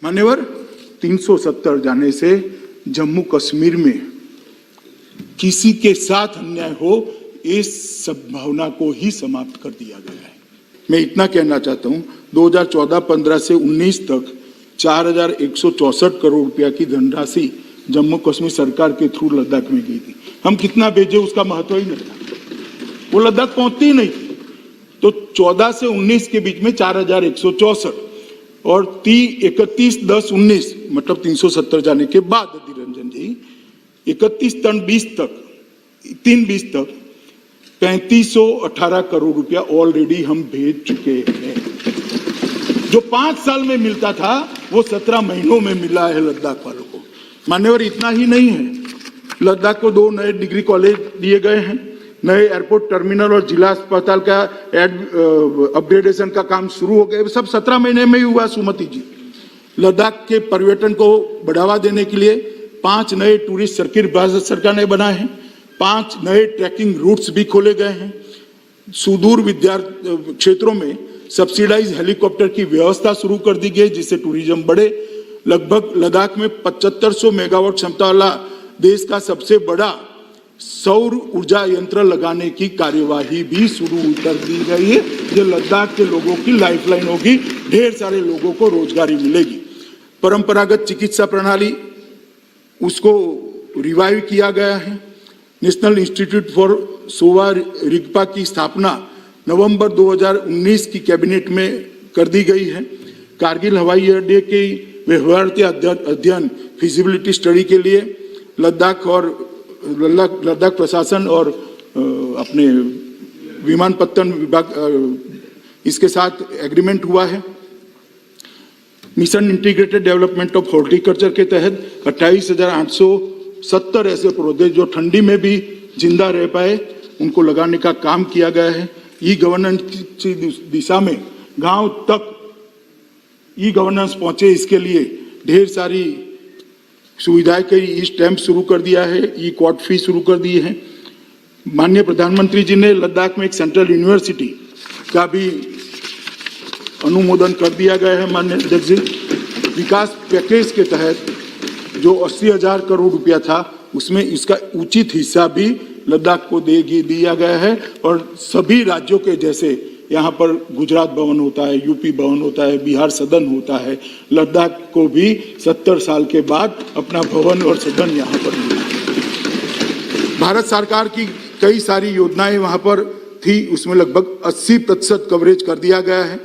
मान्यवर 370 जाने से जम्मू कश्मीर में किसी के साथ अन्याय हो इस संभावना को ही समाप्त कर दिया गया है। मैं इतना कहना चाहता हूं 2014-15 से 19 तक 4164 करोड़ रुपया की धनराशि जम्मू कश्मीर सरकार के थ्रू लद्दाख में गई थी। हम कितना भेजे उसका महत्व ही नहीं था, वो लद्दाख पहुंचती ही नहीं थी। तो 14 से 19 के बीच में 4164 और 31/10/19 मतलब 370 जाने के बाद रंजन जी 31/3/20 तक 3/20 तक 3518 करोड़ रुपया ऑलरेडी हम भेज चुके हैं। जो 5 साल में मिलता था वो 17 महीनों में मिला है लद्दाख वालों को। मान्यवर इतना ही नहीं है, लद्दाख को 2 नए डिग्री कॉलेज दिए गए हैं, नए एयरपोर्ट टर्मिनल और जिला अस्पताल का अपग्रेडेशन का काम शुरू हो गया। सब 17 महीने में ही हुआ। सुमति जी, लद्दाख के पर्यटन को बढ़ावा देने के लिए 5 नए टूरिस्ट सर्किट भारत सरकार ने बनाए हैं, 5 नए ट्रैकिंग रूट्स भी खोले गए हैं। सुदूर विद्यार्थी क्षेत्रों में सब्सिडाइज हेलीकॉप्टर की व्यवस्था शुरू कर दी गई जिससे टूरिज्म बढ़े। लगभग लद्दाख में 7500 मेगावाट क्षमता वाला देश का सबसे बड़ा सौर ऊर्जा यंत्र लगाने की कार्यवाही भी शुरू कर दी गई है, जो लद्दाख के लोगों की लाइफलाइन होगी, ढेर सारे लोगों को रोजगारी मिलेगी। परंपरागत चिकित्सा प्रणाली उसको रिवाइव किया गया है। National institute for Sowa Rigpa की स्थापना नवंबर 2019 की कैबिनेट में कर दी गई है। कारगिल हवाई अड्डे के व्यवहार्यता अध्ययन फिजिबिलिटी स्टडी के लिए लद्दाख प्रशासन और अपने विमानपत्तन विभाग इसके साथ एग्रीमेंट हुआ है। Mission integrated development of horticulture के तहत 28,870 ऐसे पौधे जो ठंडी में भी जिंदा रह पाए उनको लगाने का काम किया गया है। ई गवर्नेंस की दिशा में गांव तक ई गवर्नेंस पहुंचे, इसके लिए ढेर सारी सुविधाएं के ई स्टैम्प शुरू कर दिया है, ई कोर्ट फी शुरू कर दी है। माननीय प्रधानमंत्री जी ने लद्दाख में एक सेंट्रल यूनिवर्सिटी का भी अनुमोदन कर दिया गया है। माननीय अध्यक्ष जी, विकास पैकेज के तहत जो 80,000 करोड़ रुपया था उसमें इसका उचित हिस्सा भी लद्दाख को दिया गया है। और सभी राज्यों के जैसे यहाँ पर गुजरात भवन होता है, यूपी भवन होता है, बिहार सदन होता है, लद्दाख को भी 70 साल के बाद अपना भवन और सदन यहाँ पर मिला। भारत सरकार की कई सारी योजनाएं वहाँ पर थी, उसमें लगभग 80% कवरेज कर दिया गया है।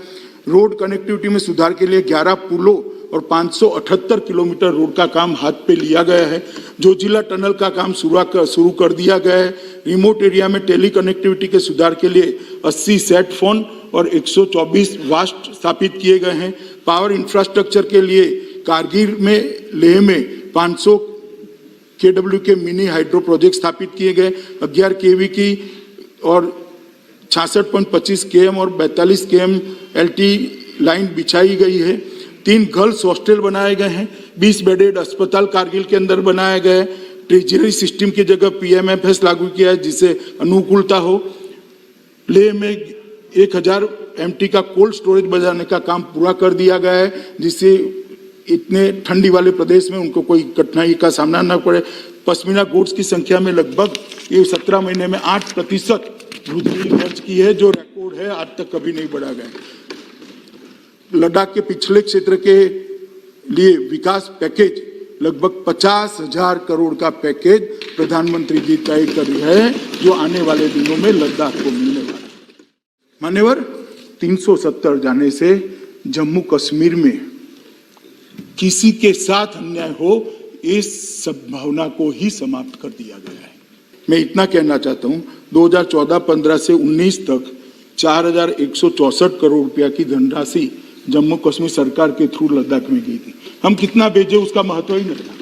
रोड कनेक्टिविटी में सुधार के लिए 11 पुलों और 578 किलोमीटर रोड का काम हाथ पे लिया गया है। जो जिला टनल का काम शुरू कर दिया गया है। रिमोट एरिया में टेली कनेक्टिविटी के सुधार के लिए 80 सेट फोन और 124 वास्ट स्थापित किए गए हैं। पावर इंफ्रास्ट्रक्चर के लिए कारगिल में लेह में 500 केडब्ल्यू के मिनी हाइड्रो प्रोजेक्ट स्थापित किए गए। 11 केवी की और 66.25 केएम और 42 केएम एलटी लाइन बिछाई गई है। 3 गर्ल्स हॉस्टल बनाए गए हैं। 20 बेडेड अस्पताल कारगिल के अंदर बनाया गया है। ट्रेजरी सिस्टम की जगह पीएमएफएस लागू किया है जिससे अनुकूलता हो। लेह में 1000 एमटी का कोल्ड स्टोरेज बनाने का काम पूरा कर दिया गया है जिससे इतने ठंडी वाले प्रदेश में उनको कोई कठिनाई का सामना न पड़े। पश्मीना गुड्स की संख्या में लगभग ये 17 महीने में 8% वृद्धि दर्ज की है, जो रिकॉर्ड है, आज तक कभी नहीं बढ़ा गया। लद्दाख के पिछले क्षेत्र के लिए विकास पैकेज लगभग 50,000 करोड़ का पैकेज प्रधानमंत्री जी तय कर रहे हैं जो आने वाले दिनों में लद्दाख को मिलने वाला है। मान्यवर 370 जाने से जम्मू कश्मीर में किसी के साथ अन्याय हो इस संभावना को ही समाप्त कर दिया गया है। मैं इतना कहना चाहता हूं 2014-15 से 19 तक 4164 करोड़ रुपया की धनराशि जम्मू कश्मीर सरकार के थ्रू लद्दाख में गई थी। हम कितना भेजे उसका महत्व ही नहीं था,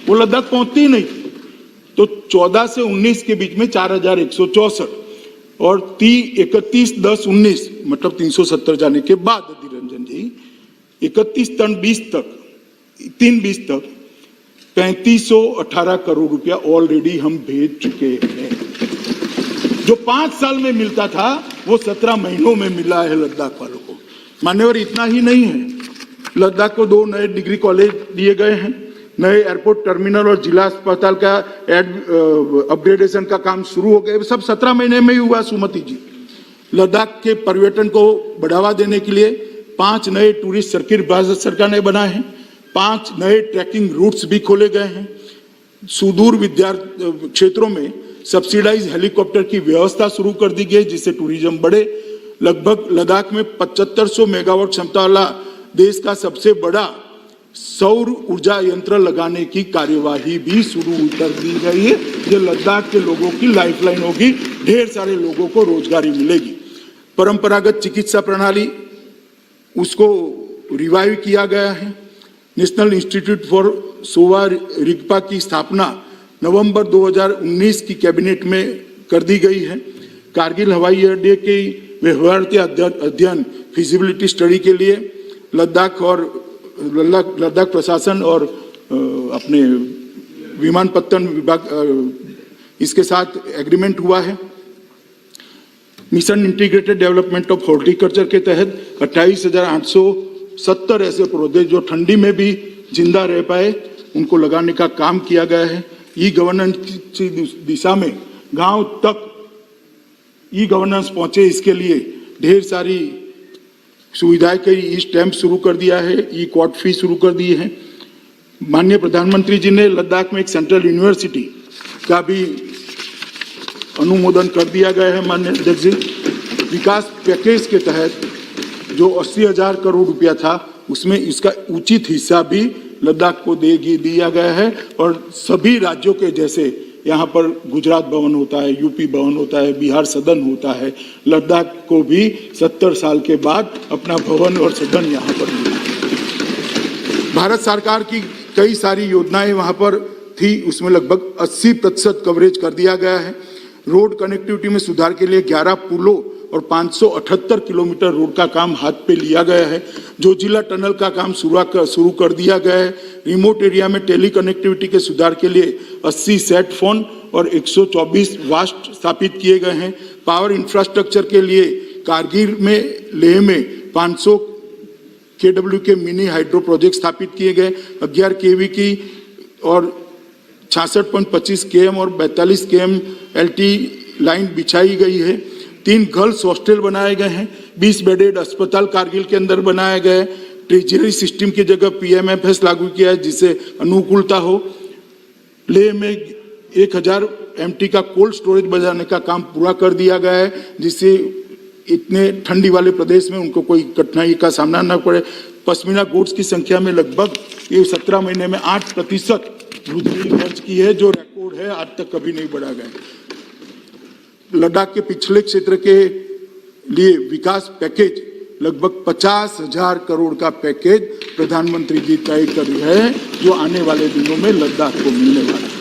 वो लद्दाख पहुंचती ही नहीं थी। तो 14 से 19 के बीच में 4164 और 31/10/19 मतलब 370 जाने के बाद रंजन जी 31/3/20 तक 3/20 तक 3518 करोड़ रुपया ऑलरेडी हम भेज चुके हैं। जो 5 साल में मिलता था वो 17 महीनों में मिला है लद्दाख वालों को। मान्यवर इतना ही नहीं है, लद्दाख को 2 नए डिग्री कॉलेज दिए गए हैं। नए एयरपोर्ट टर्मिनल और जिला अस्पताल का अपग्रेडेशन का काम शुरू हो गया। सब 17 महीने में ही हुआ सुमति जी। लद्दाख के पर्यटन को बढ़ावा देने के लिए 5 नए टूरिस्ट सर्किट भारत सरकार ने बनाए हैं। 5 नए ट्रैकिंग रूट्स भी खोले गए हैं। सुदूर क्षेत्रों में सब्सिडाइज हेलीकॉप्टर की व्यवस्था शुरू कर दी गई, जिससे टूरिज्म बढ़े। लगभग लद्दाख में 7500 मेगावाट क्षमता वाला देश का सबसे बड़ा सौर ऊर्जा यंत्र लगाने की कार्यवाही भी शुरू कर दी गई है। जो लद्दाख के लोगों की लाइफलाइन होगी, ढेर सारे लोगों को रोजगारी मिलेगी। परंपरागत चिकित्सा प्रणाली उसको रिवाइव किया गया है। National institute for Sowa Rigpa की स्थापना नवंबर 2019 की कैबिनेट में कर दी गई है। कारगिल हवाई अड्डे के व्यवहार्यता अध्ययन फिजिबिलिटी स्टडी के लिए लद्दाख प्रशासन और अपने विमानपत्तन विभाग इसके साथ एग्रीमेंट हुआ है। Mission integrated development of horticulture के तहत 28,870 ऐसे पौधे जो ठंडी में भी जिंदा रह पाए, उनको लगाने का काम किया गया है। ई गवर्नेंस की दिशा में गांव तक ई गवर्नेंस पहुंचे, इसके लिए ढेर सारी सुविधाएं कई ई स्टैम्प शुरू कर दिया है, ई कोर्ट फी शुरू कर दी है। माननीय प्रधानमंत्री जी ने लद्दाख में एक सेंट्रल यूनिवर्सिटी का भी अनुमोदन कर दिया गया है। माननीय अध्यक्ष जी, विकास पैकेज के तहत जो 80,000 करोड़ रुपया था, उसमें इसका उचित हिस्सा भी लद्दाख को दिया गया है। और सभी राज्यों के जैसे यहाँ पर गुजरात भवन होता है, यूपी भवन होता है, बिहार सदन होता है, लद्दाख को भी 70 साल के बाद अपना भवन और सदन यहाँ पर मिला। भारत सरकार की कई सारी योजनाएं वहाँ पर थी, उसमें लगभग 80% कवरेज कर दिया गया है। रोड कनेक्टिविटी में सुधार के लिए 11 पुलों और 578 किलोमीटर रोड का काम हाथ पे लिया गया है। जो जिला टनल का काम शुरू कर दिया गया है। रिमोट एरिया में टेली कनेक्टिविटी के सुधार के लिए 80 सेट फोन और 124 वास्ट स्थापित किए गए हैं। पावर इंफ्रास्ट्रक्चर के लिए कारगिल में, लेह में 500 केडब्ल्यू के मिनी हाइड्रो प्रोजेक्ट स्थापित किए गए। 11 केवी की और 66.25 केएम और 42 केएम एलटी लाइन बिछाई गई है। 3 गर्ल्स हॉस्टल बनाए गए हैं। 20 बेडेड अस्पताल कारगिल के अंदर बनाया गया है। ट्रेजरी सिस्टम की जगह पीएमएफएस लागू किया है, जिससे अनुकूलता हो। लेह में 1000 एमटी का कोल्ड स्टोरेज बनाने का काम पूरा कर दिया गया है, जिससे इतने ठंडी वाले प्रदेश में उनको कोई कठिनाई का सामना न पड़े। पश्मीना गोट्स की संख्या में लगभग ये 17 महीने में 8% वृद्धि दर्ज की है, जो रिकॉर्ड है, आज तक कभी नहीं बढ़ा गया। लद्दाख के पिछले क्षेत्र के लिए विकास पैकेज लगभग 50,000 करोड़ का पैकेज प्रधानमंत्री जी तय कर रहे हैं, जो आने वाले दिनों में लद्दाख को मिलने वाला है।